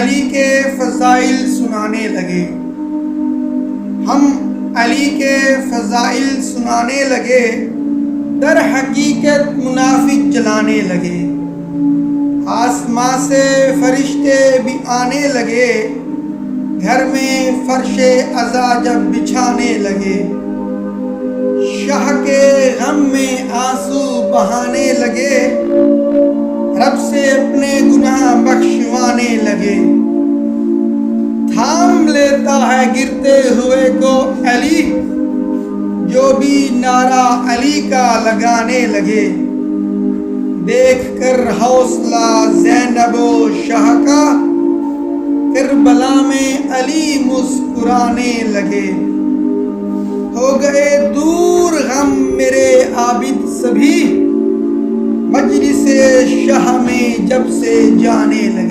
علی کے فضائل سنانے لگے، ہم علی کے فضائل سنانے لگے، در حقیقت منافق جلانے لگے۔ آسماں سے فرشتے بھی آنے لگے، گھر میں فرش عزا جب بچھانے لگے۔ شاہ کے غم میں آنسو بہانے لگے، رب سے اپنے گناہ بخشوانے لگے۔ تھام لیتا ہے گرتے ہوئے کو علی، جو بھی نعرہ علی کا لگانے لگے۔ دیکھ کر حوصلہ زینب و شاہ کا، کربلا میں علی مسکرانے لگے۔ ہو گئے دور غم میرے عابد سبھی، مجلس شاہ میں جب سے جانے لگے۔